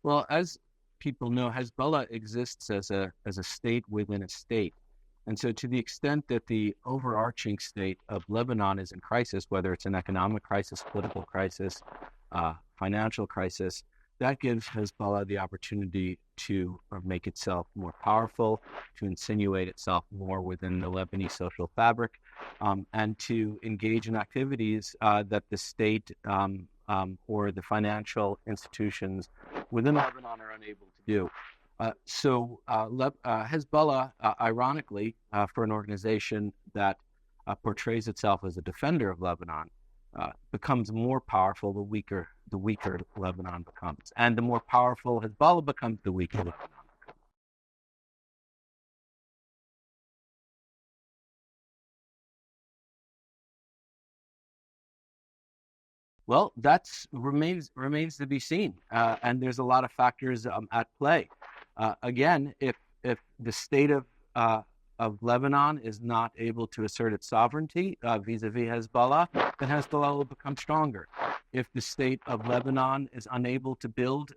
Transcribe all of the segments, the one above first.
Well, as people know, Hezbollah exists as a state within a state. And so to the extent that the overarching state of Lebanon is in crisis, whether it's an economic crisis, political crisis, financial crisis, that gives Hezbollah the opportunity to make itself more powerful, to insinuate itself more within the Lebanese social fabric, and to engage in activities that the state or the financial institutions within Lebanon are unable to do. Hezbollah, ironically, for an organization that portrays itself as a defender of Lebanon, becomes more powerful the weaker Lebanon becomes, and the more powerful Hezbollah becomes, the weaker Lebanon. Well, that's remains to be seen, and there's a lot of factors at play. Again, if the state of Lebanon is not able to assert its sovereignty vis-a-vis Hezbollah, then Hezbollah will become stronger. If the state of Lebanon is unable to build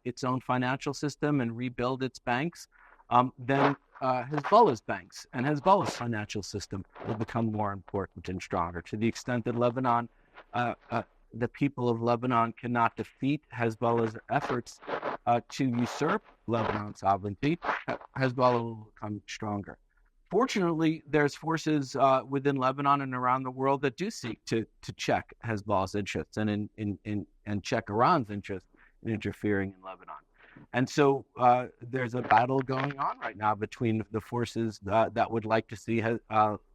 its own financial system and rebuild its banks, then Hezbollah's banks and Hezbollah's financial system will become more important and stronger. To the extent that uh, uh, the people of Lebanon cannot defeat Hezbollah's efforts to usurp Lebanon's sovereignty, Hezbollah will become stronger. Fortunately, there's forces within Lebanon and around the world that do seek to check Hezbollah's interests and check Iran's interest in interfering in Lebanon. And so there's a battle going on right now between the forces that would like to see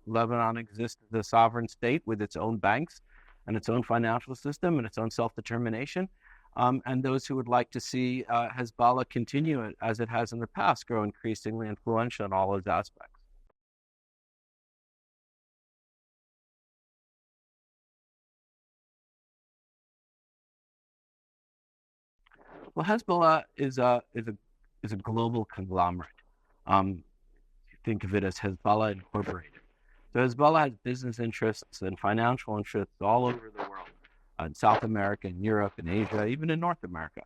Lebanon exist as a sovereign state with its own banks and its own financial system and its own self-determination, and those who would like to see Hezbollah continue it as it has in the past, grow increasingly influential in all those aspects. Well, Hezbollah is a global conglomerate. Think of it as Hezbollah Incorporated. So Hezbollah has business interests and financial interests all over the world, in South America, in Europe, in Asia, even in North America,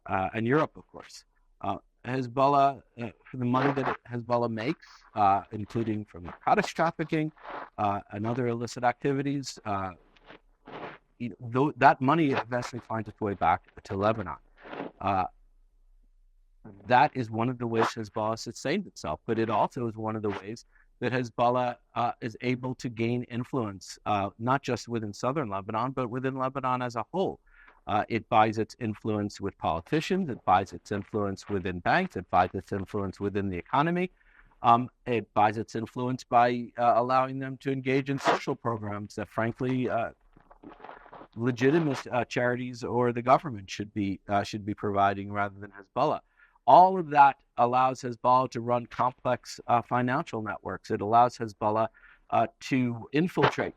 and Europe, of course. Hezbollah, for the money that Hezbollah makes, including from narcotics trafficking and other illicit activities, that money eventually finds its way back to Lebanon. Uh, that is one of the ways Hezbollah sustains itself, but it also is one of the ways that Hezbollah is able to gain influence, not just within southern Lebanon, but within Lebanon as a whole. It buys its influence with politicians, it buys its influence within banks, it buys its influence within the economy. It buys its influence by allowing them to engage in social programs that, frankly, legitimate charities or the government should be providing rather than Hezbollah. All of that allows Hezbollah to run complex financial networks. It allows Hezbollah to infiltrate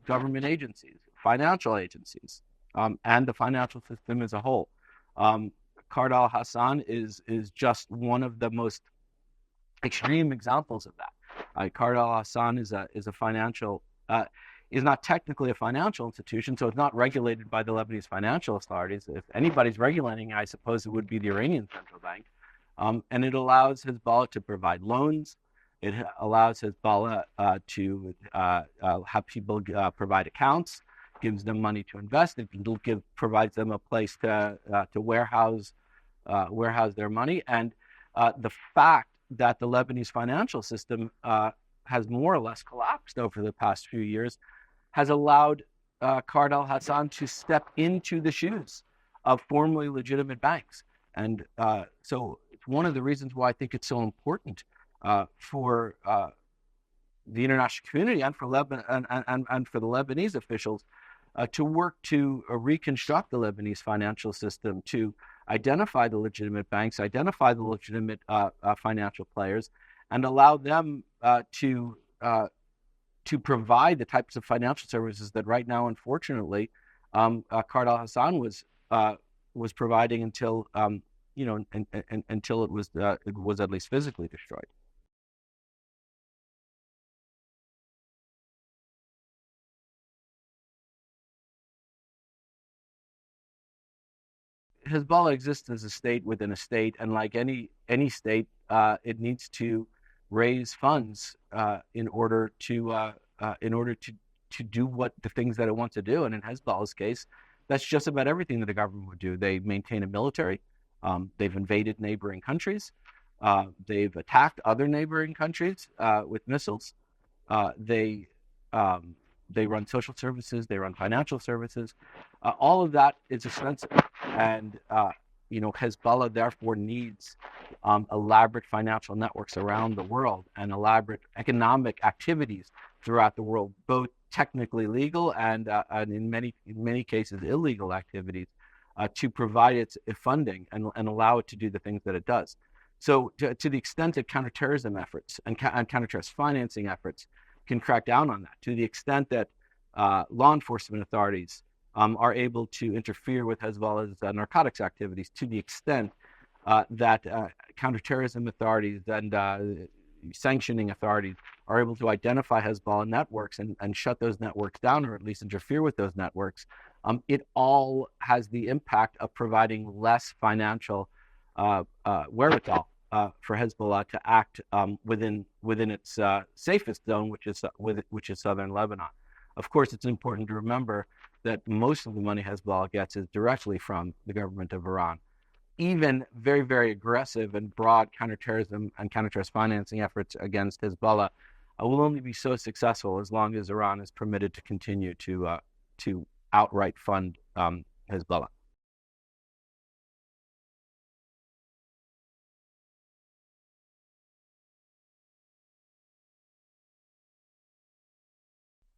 government agencies, financial agencies, and the financial system as a whole. Qard al-Hassan is just one of the most extreme examples of that. Qard al-Hassan is a financial is not technically a financial institution, so it's not regulated by the Lebanese financial authorities. If anybody's regulating, I suppose it would be the Iranian central bank. And it allows Hezbollah to provide loans. It allows Hezbollah to have people provide accounts, gives them money to invest. It provides them a place to warehouse their money. And the fact that the Lebanese financial system has more or less collapsed over the past few years has allowed Qard al-Hassan to step into the shoes of formerly legitimate banks. And so it's one of the reasons why I think it's so important for the international community and for and for the Lebanese officials to work to reconstruct the Lebanese financial system, to identify the legitimate banks, identify the legitimate financial players, and allow them to provide the types of financial services that right now, unfortunately, Qard al-Hassan was providing until until it was at least physically destroyed. Hezbollah exists as a state within a state, and like any state, it needs to raise funds in order to do what the things that it wants to do. And in Hezbollah's case, that's just about everything that the government would do. They maintain a military. They've invaded neighboring countries. They've attacked other neighboring countries with missiles. They run social services. They run financial services. All of that is expensive, and Hezbollah therefore needs elaborate financial networks around the world and elaborate economic activities throughout the world, both technically legal and in many cases illegal activities, to provide its funding and allow it to do the things that it does. So to the extent that counterterrorism efforts and counterterrorist financing efforts can crack down on that, to the extent that law enforcement authorities are able to interfere with Hezbollah's narcotics activities, to the extent that counterterrorism authorities and sanctioning authorities are able to identify Hezbollah networks and shut those networks down, or at least interfere with those networks, it all has the impact of providing less financial wherewithal for Hezbollah to act within its safest zone, which is southern Lebanon. Of course, it's important to remember that most of the money Hezbollah gets is directly from the government of Iran. Even very, very aggressive and broad counterterrorism and counterterrorist financing efforts against Hezbollah will only be so successful as long as Iran is permitted to continue to outright fund Hezbollah.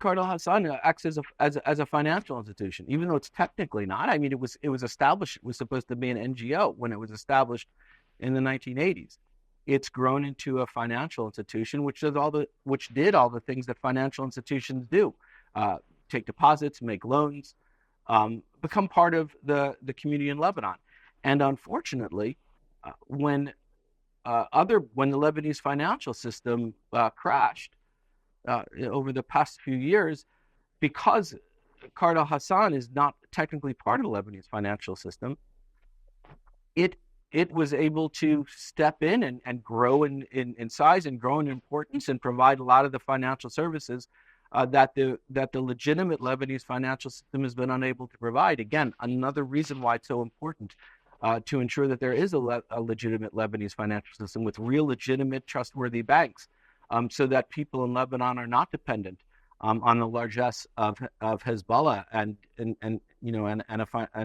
Qard al-Hassan acts as a financial institution, even though it's technically not. I mean, it was established. It was supposed to be an NGO when it was established in the 1980s. It's grown into a financial institution, which did all the things that financial institutions do: take deposits, make loans, become part of the community in Lebanon. And unfortunately, when the Lebanese financial system crashed over the past few years, because Qard al-Hassan is not technically part of the Lebanese financial system, it was able to step in and grow in size and grow in importance and provide a lot of the financial services that the legitimate Lebanese financial system has been unable to provide. Again, another reason why it's so important to ensure that there is a legitimate Lebanese financial system with real, legitimate, trustworthy banks, so that people in Lebanon are not dependent on the largesse of Hezbollah and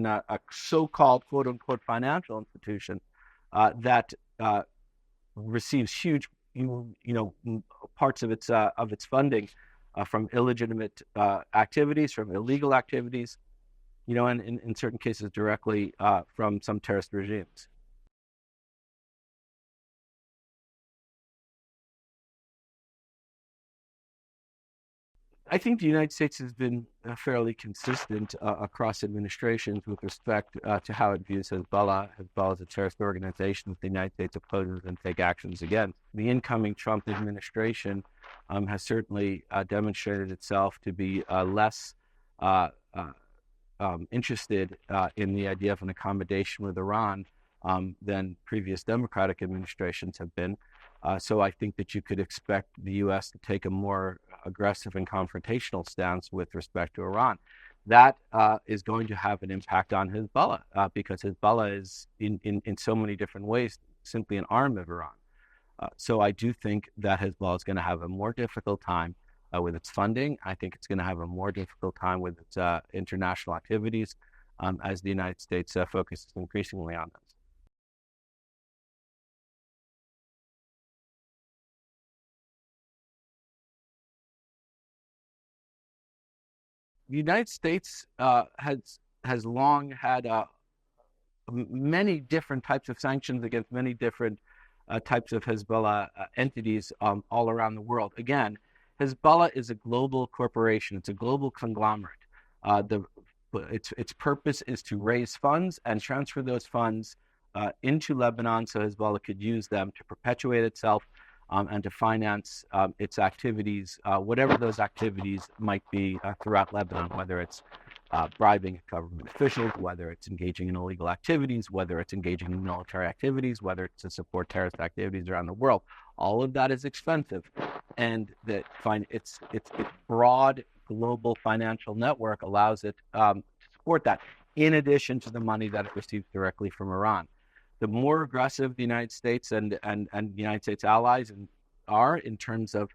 a so-called quote unquote financial institution that receives huge parts of its funding from illegitimate activities, from illegal activities, and in certain cases directly from some terrorist regimes. I think the United States has been fairly consistent across administrations with respect to how it views Hezbollah. Hezbollah is a terrorist organization that the United States opposes and take actions against. The incoming Trump administration has certainly demonstrated itself to be less interested in the idea of an accommodation with Iran than previous Democratic administrations have been. So I think that you could expect the U.S. to take a more aggressive and confrontational stance with respect to Iran. That is going to have an impact on Hezbollah because Hezbollah is in so many different ways simply an arm of Iran. So I do think that Hezbollah is going to have a more difficult time with its funding. I think it's going to have a more difficult time with its international activities as the United States focuses increasingly on them. The United States has long had many different types of sanctions against many different types of Hezbollah entities all around the world. Again, Hezbollah is a global corporation. It's a global conglomerate. Its purpose is to raise funds and transfer those funds into Lebanon so Hezbollah could use them to perpetuate itself and to finance its activities, whatever those activities might be throughout Lebanon, whether it's bribing government officials, whether it's engaging in illegal activities, whether it's engaging in military activities, whether it's to support terrorist activities around the world. All of that is expensive, and its broad global financial network allows it to support that, in addition to the money that it receives directly from Iran. The more aggressive the United States and the United States allies are in terms of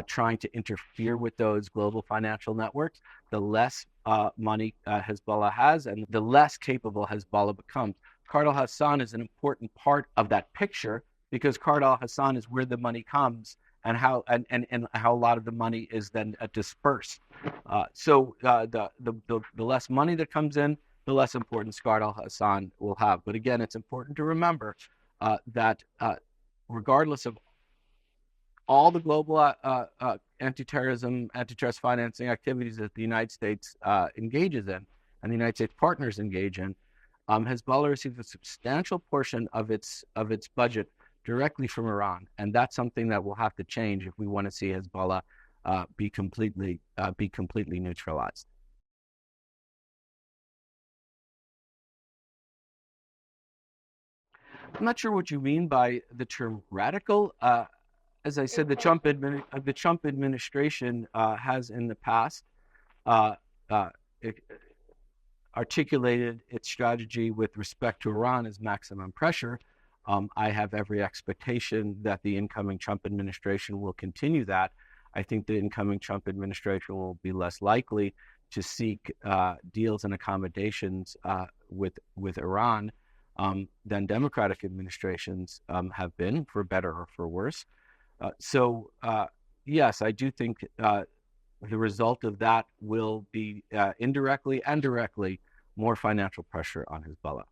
trying to interfere with those global financial networks, the less money Hezbollah has, and the less capable Hezbollah becomes. Qard al-Hassan is an important part of that picture, because Qard al-Hassan is where the money comes and how a lot of the money is then dispersed. So the less money that comes in, the less importance Qard al-Hassan will have. But again, it's important to remember that regardless of all the global anti-terrorism, antitrust financing activities that the United States engages in, and the United States partners engage in, Hezbollah receives a substantial portion of its budget directly from Iran, and that's something that will have to change if we want to see Hezbollah be completely neutralized. I'm not sure what you mean by the term radical. As I said, the Trump administration has in the past articulated its strategy with respect to Iran as maximum pressure. I have every expectation that the incoming Trump administration will continue that. I think the incoming Trump administration will be less likely to seek deals and accommodations with Iran than Democratic administrations have been, for better or for worse. So yes, I do think the result of that will be indirectly and directly more financial pressure on Hezbollah.